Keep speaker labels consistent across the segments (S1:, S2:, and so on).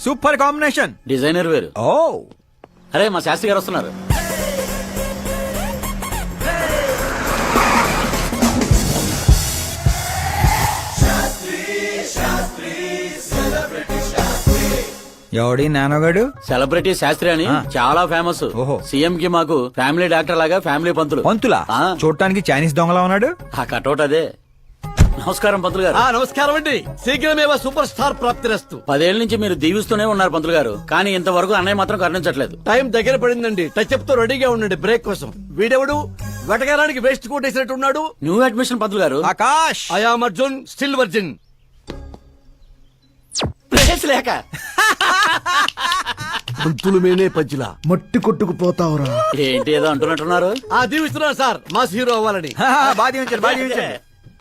S1: Super combination.
S2: Designer వేరు.
S1: ఓ
S2: అరే మా శాస్త్రి గారు వస్తున్నారు.
S1: ఎవడి నానోగాడు?
S2: సెలబ్రిటీ శాస్త్రి అని చాలా ఫేమస్.
S1: ఓహో.
S2: సీఎం కి మాకు ఫ్యామిలీ డాక్టర్ లాగా ఫ్యామిలీ పంతులు.
S1: పంతులా? చూడటానికి చైనీస్ దొంగలా ఉన్నాడు.
S2: ఆ కటౌట్ అదే. నమస్కారం పంతులు గారు.
S3: నమస్కారం అండి. శీఘ్రమేవో సూపర్ స్టార్ ప్రాప్తిరస్తు.
S2: 10 ఏళ్ల నుంచి మీరు దీవిస్తూనే ఉన్నారు పంతులు గారు, కానీ ఇంతవరకు అన్నయ్య మాత్రం కరుణించట్లేదు.
S3: టైం దగ్గర పడిందండి. టచ్ అప్ తో రెడీగా ఉండండి బ్రేక్ కోసం. వీడెవడు వెటకారానికి వేస్ట్ కోట్ వేసినట్టు ఉన్నాడు.
S2: న్యూ అడ్మిషన్ పంతులు గారు.
S1: Akash.
S3: I'm Arjun, still virgin.
S2: Place లేక
S3: పంతులు మేనే పంచులా
S4: మట్టి కొట్టుకుపోతావురా.
S2: ఏంటి ఏదో అంటున్నట్టున్నారు.
S3: దీవిస్తున్నా సార్ మాస్ హీరో అవ్వాలని.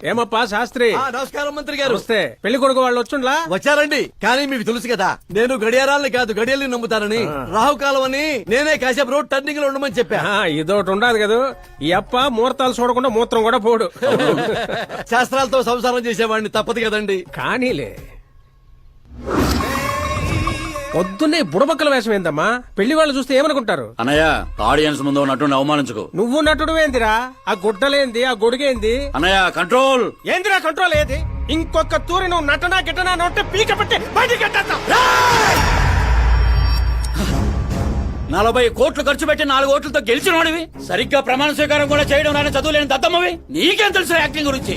S5: ఏమప్పా శాస్త్రి?
S3: నమస్కారం మంత్రి గారు.
S5: వస్తే పెళ్లి కొడుకు వాళ్ళు వచ్చుండ్లా?
S3: వచ్చారండి. కానీ మీకు తెలుసు కదా, నేను గడియారాలని కాదు గడియల్ని నమ్ముతానని. రాహుకాలం అని నేనే కాసేపు రోడ్ టర్నింగ్ లో ఉండమని చెప్పా.
S5: ఇదొకటి ఉండదు కదా, ఈ అప్ప ముహూర్తాలు చూడకుండా మూత్రం కూడా పోడు.
S3: శాస్త్రాలతో సంసారం చేసేవాడిని, తప్పదు కదండి.
S5: కానీలే. పొద్దున్నే బుడబక్కల వేషం ఏందమ్మా? పెళ్లి వాళ్ళు చూస్తే ఏమనుకుంటారు?
S2: అన్నయ్య, ఆడియన్స్ ముందు నటుని అవమానించుకో.
S5: నువ్వు నటుడు ఏందిరా? ఆ గుడ్డలేంది, ఆ గొడుగేంది?
S2: అన్నయ్య కంట్రోల్.
S5: ఏందిరా కంట్రోల్ ఏది? ఇంకొక తూరి నువ్వు నటనా గిట్టనా నోటే పీక పెట్టి బయటికి కట్టేస్తా.
S2: 40 కోట్లు ఖర్చు పెట్టి 4 ఓట్లతో గెలిచినోడివి, సరిగ్గా ప్రమాణ స్వీకారం కూడా చేయడం రాని చదువు లేని దద్దమ్మవి, నీకేం తెలుసు యాక్టింగ్ గురించి?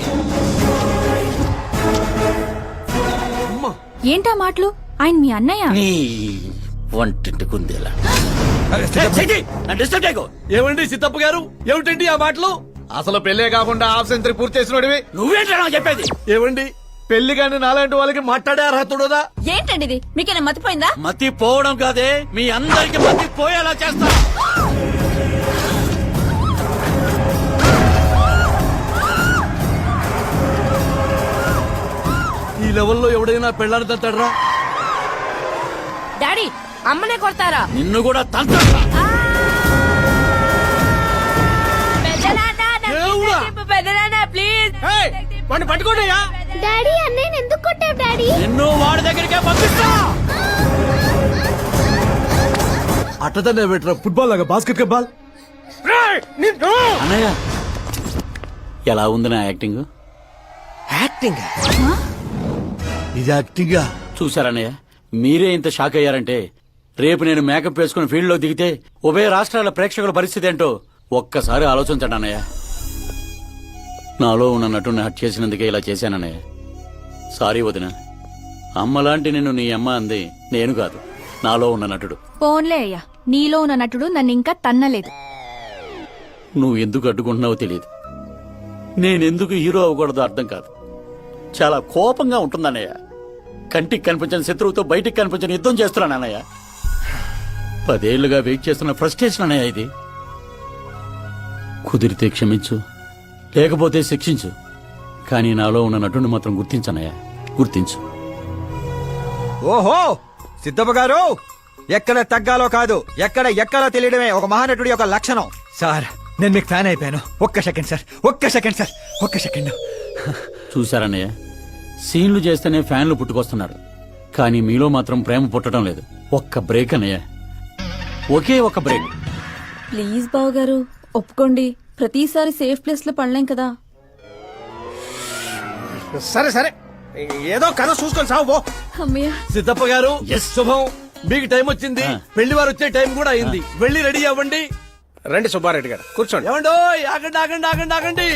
S6: ఏంటా మాటలు? ఆయన మీ అన్నయ్య.
S2: నీ వంటింటి కుందేలా.
S3: ఏమండి సిద్ధప్ప గారు, ఏమిటండి ఆ మాటలు?
S4: అసలు పెళ్లే కాకుండా హాఫ్ సెంచరీ పూర్తి చేసినోడివి.
S2: నువ్వేంటా చెప్పేది?
S3: ఏమండి పెళ్లి కానీ నాలాంటి వాళ్ళకి మాట్లాడే అర్హత ఉండదా?
S6: ఏంటండి ఇది? మీకేనా మతిపోయిందా?
S2: మతి పోవడం కాదే, మీ అందరికి మతి పోయేలా చేస్తా.
S3: ఈ లెవెల్లో ఎవడైనా పెళ్ళాన్ని తంతాడరా?
S6: డాడీ, అమ్మనే కొడతారా?
S2: నిన్ను కూడా తంతా.
S6: ప్లీజ్
S5: వాడిని పట్టుకోండియా.
S6: డాడీ, అన్నయ్య ఎందుకు కొట్టావు డాడీ?
S2: నిన్ను వాడి దగ్గరికే పంపిస్తా.
S3: అట్టదనే పెట్టరా, ఫుట్బాల్ లాగా బాస్కెట్ బాల్.
S2: అన్నయ్య, ఎలా ఉంది నా యాక్టింగ్?
S3: యాక్టింగ్ ఇది యాక్టింగా?
S2: చూసారన్నయ్య, మీరే ఇంత షాక్ అయ్యారంటే రేపు నేను మేకప్ వేసుకుని ఫీల్డ్ లో దిగితే ఉభయ రాష్ట్రాల ప్రేక్షకుల పరిస్థితి ఏంటో ఒక్కసారి ఆలోచించండి అన్నయ్య. నాలో ఉన్న నటుని హట్ చేసినందుకే ఇలా చేశానన్నయ్య. సారీ వదిన. అమ్మలాంటి నిన్ను నీ అమ్మ అంది నేను కాదు, నాలో ఉన్న నటుడు.
S6: పోన్లే అయ్యా, నీలో ఉన్న నటుడు నన్ను ఇంకా తన్నలేదు.
S2: నువ్వు ఎందుకు అడ్డుకుంటున్నావో తెలియదు. నేనెందుకు హీరో అవ్వకూడదో అర్థం కాదు. చాలా కోపంగా ఉంటుందన్నయ్య. కంటికి కనిపించిన శత్రువుతో బయటికి కనిపించిన యుద్ధం చేస్తున్నాను అన్నయ్య. 10 ఏళ్లుగా వెయిట్ చేస్తున్న ఫ్రస్ట్రేషన్ అన్నయ్య ఇది. కుదిరితే క్షమించు, లేకపోతే శిక్షించు, కానీ నాలో ఉన్న నటుని మాత్రం గుర్తించనయ్యా, గుర్తించు.
S1: ఓహో సిద్ధప్ప గారు, ఎక్కడ తగ్గాలో కాదు, ఎక్కడ ఎక్కాలో తెలియడమే ఒక మహానటుడి యొక్క లక్షణం. సార్, నేను మీకు ఫ్యాన్ అయిపోయాను. ఒక్క సెకండ్ సార్, ఒక్క సెకండ్.
S2: చూశారన్నయ్య, సీన్లు చేస్తేనే ఫ్యాన్లు పుట్టుకొస్తున్నారు, కానీ మీలో మాత్రం ప్రేమ పుట్టడం లేదు. ఒక్క బ్రేక్ అన్నయ్య, ఒకే ఒక బ్రేక్.
S6: ప్లీజ్ బావగారు ఒప్పుకోండి. ప్రతిసారి సేఫ్ ప్లేస్ లో పడలేం కదా.
S5: సరే ఏదో కథ చూసుకొని సాగు.
S6: అమ్మయ్య.
S3: సిద్ధప్ప గారు, శుభం. మీకు టైం వచ్చింది, పెళ్లి వారు వచ్చే టైం కూడా అయింది. వెళ్ళి రెడీ అవ్వండి.
S5: రండి సుబ్బారెడ్డి గారు, కూర్చోండి.
S3: ఏమండో, ఆగండి.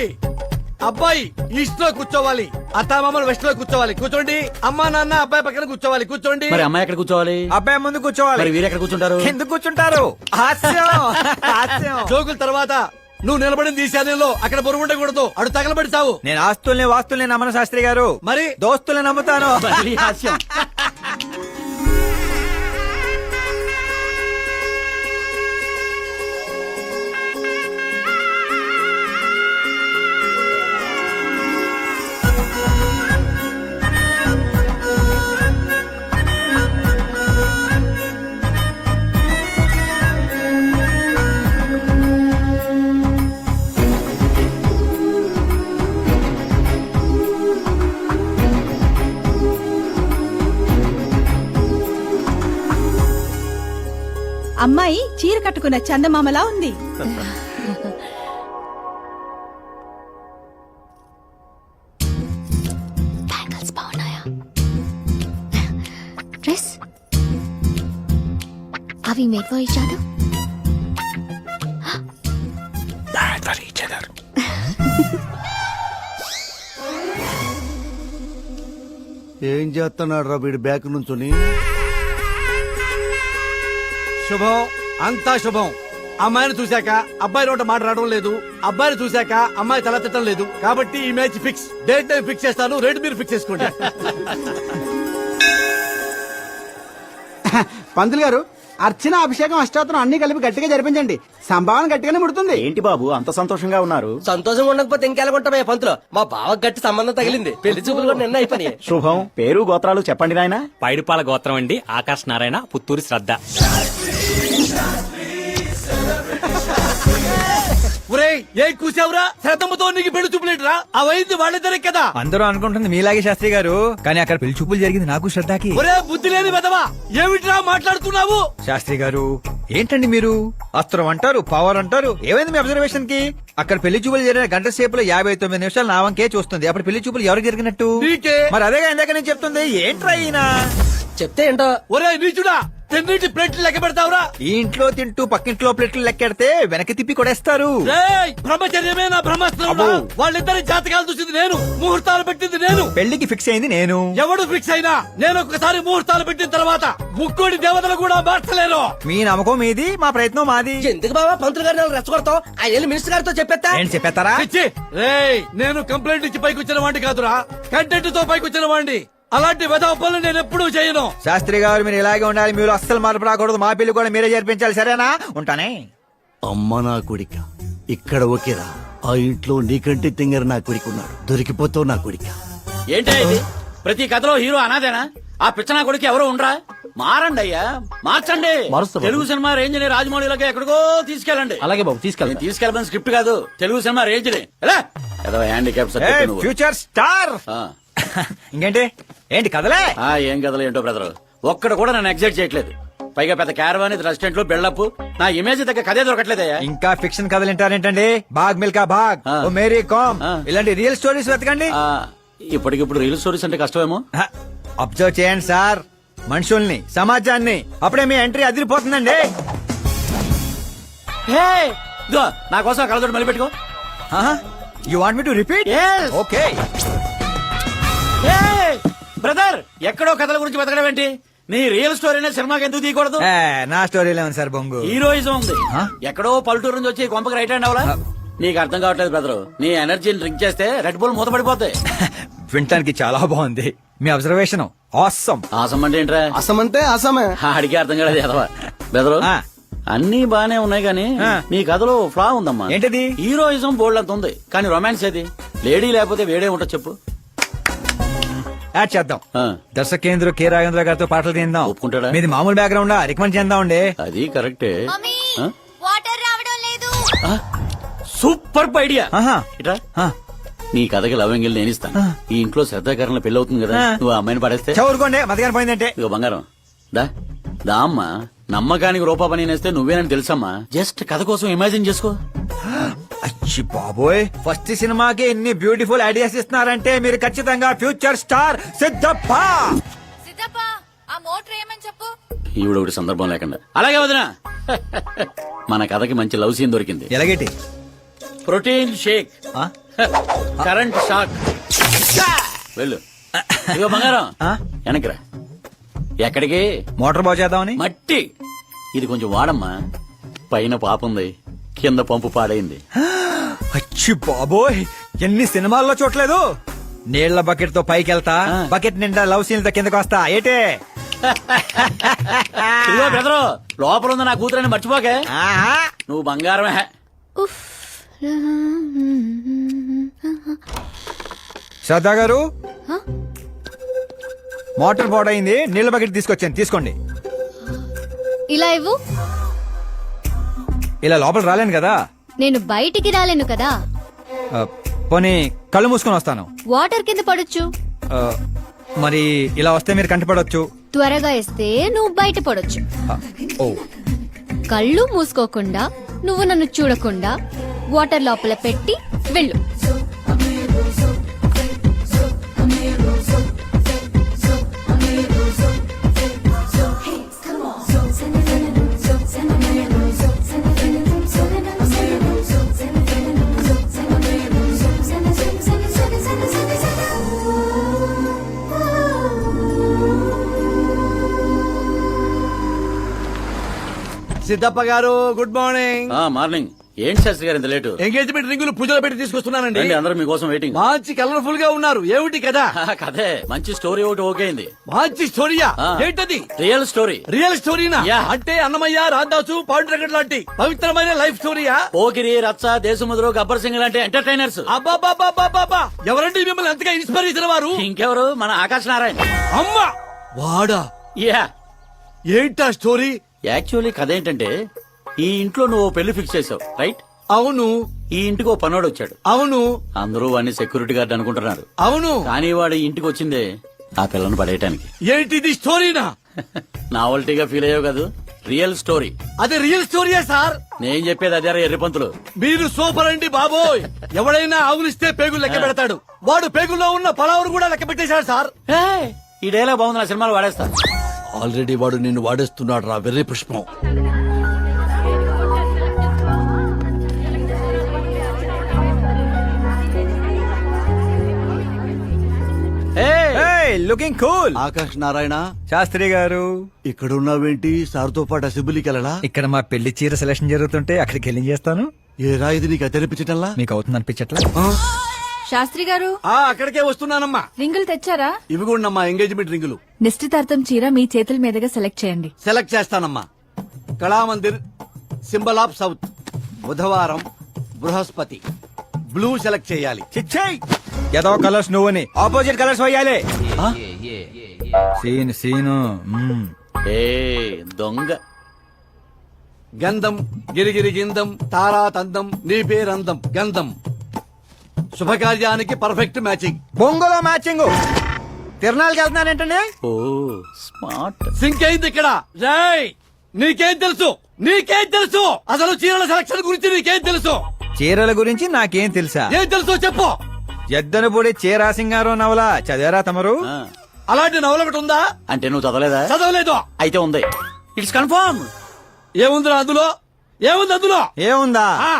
S3: అబ్బాయి ఈస్ట్ లో కూర్చోవాలి, అత్తామామలు వెస్ట్ లో కూర్చోవాలి. కూర్చోండి. అమ్మా నాన్న అబ్బాయి పక్కన కూర్చోవాలి. కూర్చోండి.
S2: మరి అమ్మాయి ఎక్కడ కూర్చోవాలి?
S1: అబ్బాయి ముందు కూర్చోవాలి.
S2: మరి వీరు ఎక్కడ కూర్చుంటారు?
S1: ఎందుకు కూర్చుంటారు? హాస్యం.
S3: జోకుల తర్వాత నువ్వు నిలబడింది ఈ శానంలో, అక్కడ బరువు ఉండకూడదు. అడు తగలబడి చావు.
S1: నేను ఆస్తుల్ని వాస్తుల్ని నమ్మను శాస్త్రి గారు,
S3: మరి
S1: దోస్తుల్ని నమ్ముతాను.
S2: మళ్ళీ హాస్యం.
S7: అమ్మాయి చీర కట్టుకున్న చందమామలా ఉంది.
S8: బ్యాంగిల్స్ బాగున్నాయా? డ్రెస్ అవి మేడ్ ఫర్ ఈచ్ అదర్.
S4: ఏం చేస్తున్నాడు రా వీడి బ్యాక్ నుంచుని?
S3: శుభం, అంతా శుభం. అమ్మాయిని చూశాక అబ్బాయి నోట మాట రావడం లేదు, అబ్బాయిని చూశాక అమ్మాయి తల తిట్టడం లేదు. కాబట్టి ఈ match fix. Date time fix చేస్తాను, రేట్ మీరు ఫిక్స్ చేసుకోండి.
S9: పంతులు గారు, అర్చన, అభిషేకం, అష్టాత్రం అన్ని కలిపి గట్టిగా జరిపించండి. సంభావన గట్టిగానే ముడుతుంది.
S10: ఏంటి బాబు అంత సంతోషంగా ఉన్నారు?
S5: సంతోషంగా ఉండకపోతే ఇంకెలాగుంటామే పంతులు. మా బావ గట్టి సంబంధం తగిలింది. పెళ్లి చూపులు కూడా నిన్న అయిపోయి.
S10: శుభం. పేరు గోత్రాలు చెప్పండి నాయనా.
S11: పైడిపాల గోత్రం అండి. ఆకాశ్ నారాయణ, పుత్తూరు శ్రద్ధ.
S3: ఒరేయ్, ఏం కూసావురా? శ్రద్ధమ్మతో నీకు పెళ్లి చూపులేట్రా? అవైంది వాళ్ళిద్దరే కదా.
S1: అందరూ అనుకుంటుంది మీలాగే శాస్త్రి గారు, కానీ అక్కడ పెళ్లి చూపులు జరిగింది నాకు శ్రద్ధకి.
S3: ఒరే బుద్ధి లేని వెదవా, ఏమిట్రా మాట్లాడుతున్నావు?
S1: శాస్త్రి గారు ఏంటండి మీరు? అస్త్రం అంటారు, పవర్ అంటారు. ఏమైంది మీ అబ్జర్వేషన్ కి? అక్కడ పెళ్లి చూపులు జరిగిన గంట సేపులో 59 నిమిషాలు నా వంకే చూస్తుంది. అప్పుడు పెళ్లి చూపులు ఎవరికి జరిగినట్టు?
S3: నీకే.
S1: మరి అదేగా ఇందాక నేను చెప్తుంది. ఏంట్రా ఈయన?
S5: చెప్తే ఏంటో.
S3: ఒరే నీచుడా, తెన్నిటి ప్లేట్లు లెక్క పెడతావురా?
S1: ఈ ఇంట్లో తింటూ పక్కింట్లో ప్లేట్లు లెక్కెడితే వెనక్కి తిప్పి కొడేస్తారు.
S3: రేయ్, బ్రహ్మచర్యమే నా బ్రహ్మాస్త్రం. వాళ్ళిద్దరి జాతకాలు చూసింది నేను, ముహూర్తాలు పెట్టింది నేను,
S1: పెళ్లికి ఫిక్స్ అయింది నేను.
S3: ఎవడు ఫిక్స్ అయినా నేను ఒక్కసారి ముహూర్తాలు పెట్టిన తర్వాత ముక్కోడి దేవతలు కూడా మార్చలేను.
S1: మీ నమ్మకం మీది, మా ప్రయత్నం మాది.
S5: ఎందుకు బాబా పంతులు గారిని రెచ్చగొడతావు? ఆయన వెళ్ళి మినిస్టర్ గారితో చెప్పేస్తా.
S1: ఏంటి చెప్పేస్తారా?
S3: పిచ్చి. రేయ్, నేను కంప్లైంట్ ఇచ్చి పైకి వచ్చిన వాడిని కాదురా, కంటెంట్ తో పైకి వచ్చిన వాడిని. అలాంటి వెధవ పనులు నేను ఎప్పుడూ చేయను.
S1: శాస్త్రి గారు మీరు ఇలాగే ఉండాలి. మీరు అస్సలు మార్పు రాకూడదు. మా పెళ్లి కూడా మీరే జరిపించాలి. సరేనా? ఉంటానే.
S4: అమ్మ నా కొడిక, ఇక్కడ ఓకేరా. ఆ ఇంట్లో నీకంటే తింగర నా కొడుకు ఉన్నాడు. దొరికిపోతావు నా కొడిక.
S2: ఏంటే ఇది? ప్రతి కథలో హీరో అనాదేనా? ఆ పిచ్చనా కొడుకు ఎవరో ఉండరా? మారండి అయ్యా, మార్చండి. తెలుగు సినిమా రేంజ్ ని రాజమౌళిలోకి ఎక్కడికో తీసుకెళ్ళండి.
S10: అలాగే బాబు తీసుకెళ్ళి.
S2: తీసుకెళ్ళమని స్క్రిప్ట్ కాదు, తెలుగు సినిమా రేంజ్ ని. ఏదో హ్యాండిక్యాప్
S1: ఫ్యూచర్ స్టార్. ఇంకేంటి? ఏంటి కదలే?
S2: ఏం కథలు ఏంటో బ్రదర్, ఒక్కడ కూడా నన్ను ఎగ్జైట్ చేయట్లేదు. పైగా పెద్ద క్యారవాన్, రెస్టారెంట్ లో బిల్డప్, నా ఇమేజ్ దగ్గర కథే దొరకట్లేదయ్యా.
S1: ఇంకా ఫిక్షన్ కథలు వింటారేంటండి? బాగ్ మిల్కా బాగ్, ఓ మేరీ కామ్, ఇలాంటి రియల్ స్టోరీస్ వెతకండి.
S2: ఇప్పటికిప్పుడు రీల్ స్టోరీస్ అంటే కష్టమేమో.
S1: అబ్జర్వ్ చేయండి సార్, మనుషుల్ని, సమాజాన్ని. అప్పుడే మీ ఎంట్రీ అదిరిపోతుందండి.
S2: ఇదిగో, నా కోసం కలదోడు మళ్ళీ పెట్టుకో.
S1: You want me to repeat? Okay.
S2: Brother, ఎక్కడో కథల గురించి బతకడం ఏంటి? నీ రియల్ స్టోరీనే సినిమాకి ఎందుకు తీయకూడదు?
S1: నా స్టోరీలో ఉంది సార్ బొంగు.
S2: హీరోయిజం ఉంది. ఎక్కడో పల్లెటూరు నుంచి వచ్చి కొంపకి రైట్ హ్యాండ్ అవలా? నీకు అర్థం కావట్లేదు బ్రదర్. నీ ఎనర్జీని డ్రింక్ చేస్తే రెడ్ బుల్ మూత పడిపోతాయి.
S1: వినటానికి చాలా బాగుంది మీ అబ్జర్వేషన్. ఆసమ్.
S2: ఆసం అంటే ఏంట్రా?
S4: అసమంటే అసమే.
S2: అడిగి అర్థం కాలేదు ఎదవా. బెదరు, అన్ని బానే ఉన్నాయి కానీ నీ కథలో ఫ్లా ఉందమ్మా.
S1: ఏంటది?
S2: హీరోయిజం బోల్డ్ అంత ఉంది, కానీ రొమాన్స్ ఏది? లేడీ లేకపోతే వేడే ఉంటుంది చెప్పు.
S1: యాడ్ చేద్దాం. దర్శకేంద్ర కె రాఘవేంద్ర గారితో పాటలు తీద్దాం.
S2: ఒప్పుకుంటాడా?
S1: మీది మామూలు బ్యాక్గ్రౌండ్ రికమెండ్ చేద్దాం అండి.
S2: అది కరెక్టే.
S8: వాటర్ రావడం లేదు.
S2: Super idea.
S1: ఆహా.
S2: ఇట్రా, నీ కథకి లవ్ ఎంగిల్ నేను ఇస్తాను. ఈ ఇంట్లో శ్రద్ధాకరణ పెళ్లి అవుతుంది కదా, నువ్వు ఆ అమ్మాయిని పడేస్తే
S1: చదువుకోండి మతగాని పోయిందంటే.
S2: ఇదిగో బంగారం, దా దా అమ్మా. నమ్మకానికి రూపా పని నేస్తే నువ్వేనని తెలుసమ్మా. జస్ట్ కథ కోసం ఇమాజిన్ చేసుకో.
S1: అచ్చి బాబోయ్, ఫస్ట్ సినిమాకి ఎన్ని బ్యూటిఫుల్ ఐడియాస్ ఇస్తున్నారంటే మీరు ఖచ్చితంగా ఫ్యూచర్ స్టార్ సిద్ధప్ప.
S8: సిద్ధప్ప, ఆ మోటర్ ఏమని చెప్పు.
S2: ఈవిడ ఒకటి సందర్భం లేకుండా. అలాగే వదినా, మన కథకి మంచి లవ్ సీన్ దొరికింది.
S1: ఎలాగేటి?
S2: Protein shake, current shock. వెళ్ళు. ఇదిగో బంగారం, వెనక్కిరా. ఎక్కడికి?
S1: మోటార్ బాగు చేద్దామని.
S2: మట్టి ఇది కొంచెం వాడమ్మా. పైన పాపుంది, కింద పంపు పాడైంది.
S1: అచ్చి బాబోయ్, ఎన్ని సినిమాల్లో చూడలేదు. నీళ్ల బకెట్ తో పైకి వెళ్తా, బకెట్ నిండా లవ్ సీన్ తో కిందకి వస్తా. ఏటే?
S2: ఇదిగో బ్రదరు, లోపల ఉంది నా కూతురని మర్చిపోకే. నువ్వు బంగారమే.
S1: శ్రద్ధా గారు, మోటార్ పాడైంది, నీళ్ల బకెట్ తీసుకొచ్చాను, తీసుకోండి.
S8: ఇలా ఇవ్వు.
S1: ఇలా లోపల రాలేను కదా.
S8: నేను బయటికి రాలేను కదా.
S1: పోనీ కళ్ళు మూసుకొని వస్తాను.
S8: వాటర్ కింద పడొచ్చు.
S1: మరి ఇలా వస్తే మీరు కంటపడవచ్చు.
S8: త్వరగా ఇస్తే నువ్వు బయట పడొచ్చు.
S1: ఓ,
S8: కళ్ళు మూసుకోకుండా నువ్వు నన్ను చూడకుండా వాటర్ లోపల పెట్టి వెళ్ళు.
S3: సిద్ధప్ప గారు గుడ్ మార్నింగ్.
S2: మార్నింగ్. ఏంటి శాస్త్రి గారు ఇంత లేటు?
S3: ఎంగేజ్మెంట్ రింగులు పూజలో పెట్టి తీసుకొస్తున్నానండి.
S2: రండి, అందరూ మీకోసం వెయిటింగ్.
S3: మంచి కలర్ఫుల్ గా ఉన్నారు. ఏమిటి కదా?
S2: కదే మంచి స్టోరీ ఒకటి ఓకే అయింది.
S3: మంచి స్టోరీయా?
S2: ఆ.
S3: ఏంటది?
S2: Real story.
S3: రియల్ స్టోరీనా?
S2: యా.
S3: అంటే అన్నమయ్య, రాధాసు, పాండురంగడ్ లాంటి పవిత్రమైన లైఫ్ స్టోరీయా?
S2: పోకిరి, రచ్చ, దేశముద్రు, గబ్బర్ సింగ్ లాంటి ఎంటర్టైనర్స్.
S3: అబ్బాబాబాబాబా, ఎవరండి మిమ్మల్ని అంతగా ఇన్స్పైర్ చేసిన వారు?
S2: ఇంకెవరు, మన ఆకాశ్ నారాయణ.
S3: అమ్మా వాడా?
S2: యా.
S3: ఏంటా స్టోరీ?
S2: యాక్చువల్లీ కథ ఏంటంటే, ఈ ఇంట్లో నువ్వు పెళ్లి ఫిక్స్ చేసావు, రైట్?
S3: అవును.
S2: ఈ ఇంటికి ఓ పనోడు వచ్చాడు.
S3: అవును.
S2: అందరూ వాడిని సెక్యూరిటీ గార్డ్ అనుకుంటున్నారు.
S3: అవును.
S2: కానీ వాడు ఈ ఇంటికి వచ్చిందే ఆ పిల్లను పడేయటానికి.
S3: ఏంటిది స్టోరీనా?
S2: నావల్టీగా ఫీల్ అయ్యావు కాదు, రియల్ స్టోరీ.
S3: అదే రియల్ స్టోరీయా సార్?
S2: నేను చెప్పేది అదే ఎర్రిపంతులు.
S3: మీరు సూపర్ అండి బాబోయ్. ఎవడైనా ఆవులిస్తే పేగులు లెక్క పెడతాడు. వాడు పేగుల్లో ఉన్న పలావురు కూడా లెక్క పెట్టేశాడు సార్.
S2: ఏయ్, ఈ డైలాగ్ బాగుంది, నా సినిమాలు వాడేస్తా.
S3: ఆల్రెడీ వాడు నిన్ను వాడేస్తున్నాడు రా వెర్రి పుష్పం.
S1: Looking cool.
S4: ఆకాష్ నారాయణ,
S1: శాస్త్రి గారు
S4: ఇక్కడ ఉన్నావేంటి? సార్తో పాటు అసెంబ్లీకి వెళ్ళలా?
S1: ఇక్కడ మా పెళ్లి చీర సెలక్షన్ జరుగుతుంటే అక్కడికి వెళ్ళి చేస్తాను.
S4: ఏ రాయిది నీకు తెరిపించటంలా?
S1: మీకు అవుతుంది అనిపించట్లా?
S6: శాస్త్రి గారు
S3: అక్కడికే వస్తున్నానమ్మా.
S6: రింగులు తెచ్చారా?
S3: ఇవి కూడా అమ్మా ఎంగేజ్మెంట్ రింగులు.
S6: నిశ్చితార్థం చీర మీ చేతుల మీదుగా సెలెక్ట్ చేయండి.
S3: సెలెక్ట్ చేస్తానమ్మా. కళామందిర్, సింబల్ ఆఫ్ సౌత్, బుధవారం, బృహస్పతి. బ్లూ సెలెక్ట్ చేయాలి.
S1: చిచ్చాయి ఏదో కలర్స్ నువ్వుని ఆపోజిట్ కలర్స్ వేయాలి. సీను
S2: ఏ దొంగ.
S3: గంధం, గిరిగిరి గిందం, తారా తందం, నీ పేరందం. గంధం శుభకార్యానికి పర్ఫెక్ట్ మ్యాచింగ్.
S1: బొంగులో మ్యాచింగ్. తిరణాలకి వెళ్తున్నానంటే
S2: ఓ స్మార్ట్.
S3: సింక్ అయింది ఇక్కడ. రేయ్, నీకేం తెలుసు? నీకేం తెలుసు? అసలు చీరల సెలక్షన్ గురించి నీకేం తెలుసు?
S1: చీరల గురించి నాకేం తెలుసా?
S3: ఏం తెలుసో చెప్పు.
S1: ఎద్దను పొడి చీర సింగారం నవల చదివారా తమరు?
S2: ఆ,
S3: అలాంటి నవల ఒకటి ఉందా?
S2: అంటే నువ్వు చదవలేదా?
S3: చదవలేదు.
S2: అయితే ఉంది. It's confirm.
S3: ఏముందిరా అందులో? ఏముంది అందులో?
S1: ఏముందా?
S3: ఆ,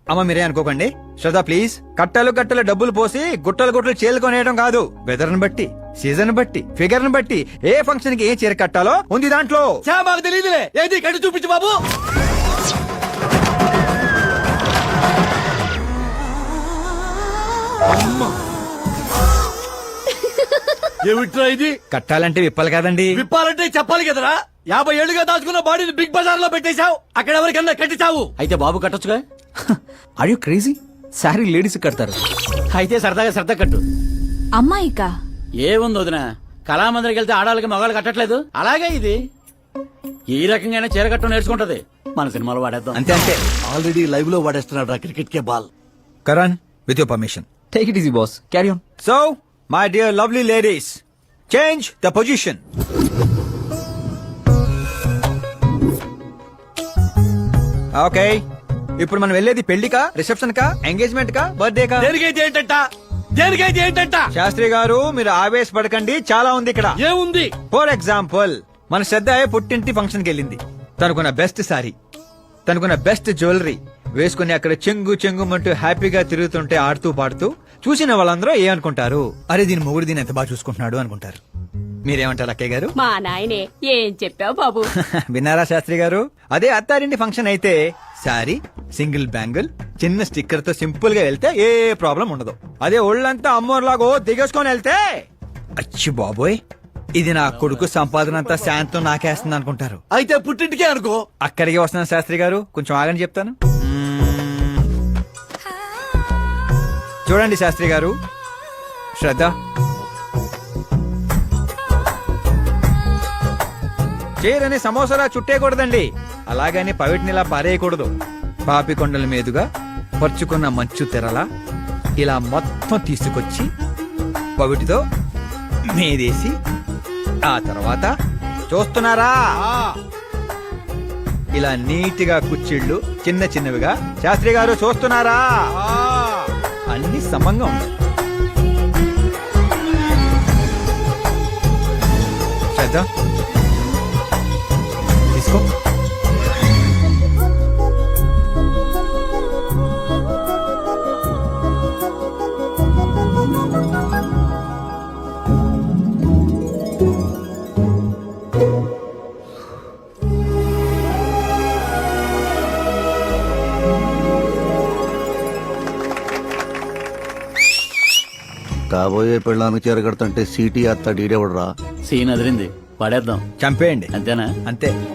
S1: అమ్మ మీరే అనుకోకండి. శ్రద్ధ ప్లీజ్. కట్టలు కట్టలు డబ్బులు పోసి గుట్టలు గుట్టలు చీరలు కొనేయడం కాదు. వెదర్ ని బట్టి, సీజన్ బట్టి, ఫిగర్ ని బట్టి ఏ ఫంక్షన్ కి ఏ చీర కట్టాలో ఉంది దాంట్లో.
S3: చా మాకు తెలియదులే. ఏది కట్టి చూపించు బాబు. అమ్మా. ఏమిట్రా ఇది?
S1: కట్టాలంటే విప్పాలి కదండి.
S3: విప్పాలంటే చెప్పాలి కదరా. 50 ఏళ్లుగా దాచుకున్న బాడీని బిగ్ బజార్ లో పెట్టేశావు. అక్కడ ఎవరికన్నా కట్టించావు.
S2: అయితే బాబు కట్టొచ్చుగా.
S11: Are you crazy? Sorry ladies కడతారు.
S2: అయితే సరదాగా శ్రద్ధ కట్టు.
S6: అమ్మాయికా?
S2: ఏముంది వదిన, కళామందిరికి వెళ్తే ఆడాలకి మగాళ్ళు కట్టట్లేదు, అలాగే ఇది ఈ రకంగానే చీర కట్టం నేర్చుకుంటది. మన సినిమాలో వాడేద్దాం.
S1: అంతే అంతే.
S4: ఆల్రెడీ లైవ్ లో వాడేస్తున్నాడు రా క్రికెట్ కే ball.
S1: Karan with your permission.
S11: Take it easy boss, carry on.
S1: So my dear lovely ladies, change the position. Okay, ఇప్పుడు మనం వెళ్ళేది పెళ్లికా, రిసెప్షన్ కా, ఎంగేజ్మెంట్ కా, బర్త్డే కా?
S3: దేనికైతే ఏంటంట? దేనికైతే ఏంటంట?
S1: శాస్త్రి గారు మీరు ఆవేశపడకండి, చాలా ఉంది ఇక్కడ.
S3: ఏముంది?
S1: ఫర్ ఎగ్జాంపుల్, మన శ్రద్ధ పుట్టింటి ఫంక్షన్ కి వెళ్ళింది. తనకున్న బెస్ట్ సారీ, తనకున్న బెస్ట్ జ్యువెలరీ వేసుకుని అక్కడ చెంగు చెంగుమంటూ హ్యాపీగా తిరుగుతుంటే ఆడుతూ పాడుతూ చూసిన వాళ్ళందరూ ఏమనుకుంటారు? అరే దీని మొగుడు దీని ఎంత బాగా చూసుకుంటున్నాడు అనుకుంటారు. మీరేమంటారు అక్కయ్య గారు?
S7: మా నాయనే ఏం చెప్పావు బాబు.
S1: విన్నారా శాస్త్రి గారు? అదే అత్తారింటి ఫంక్షన్ అయితే సారీ, సింగిల్ బ్యాంగిల్, చిన్న స్టిక్కర్ తో సింపుల్ గా వెళ్తే ఏ ప్రాబ్లం ఉండదు. అదే ఒళ్ళంతా అమ్మోర్లాగో దిగేసుకొని వెళ్తే అచ్చి బాబోయ్ ఇది నా కొడుకు సంపాదన అంతా శాంతం నాకేస్తుంది అనుకుంటారు.
S3: అయితే పుట్టింటికే అనుకో.
S1: అక్కడికి వస్తున్నాను శాస్త్రి గారు, కొంచెం ఆగని చెప్తాను. చూడండి శాస్త్రి గారు, శ్రద్ధ చీరని సమోసాలా చుట్టేయకూడదండి, అలాగని పవిటినిలా పారేయకూడదు. పాపి కొండల మీదుగా పరుచుకున్న మంచు తెరలా ఇలా మొత్తం తీసుకొచ్చి పవిటితో మీదేసి ఆ తర్వాత చూస్తున్నారా ఇలా నీట్గా కుచ్చిళ్ళు చిన్న చిన్నవిగా. శాస్త్రి గారు చూస్తున్నారా? అన్ని సమంగా ఉంటాయి. శ్రద్ధ తీసుకో.
S4: కాబోయే పెళ్ళానికి చేరగడుతుంటే సీటీ అత్త డీడెవడరా?
S2: సీన్ అదిరింది, పడేద్దాం.
S1: చంపేయండి.
S2: అంతేనా?
S1: అంతే.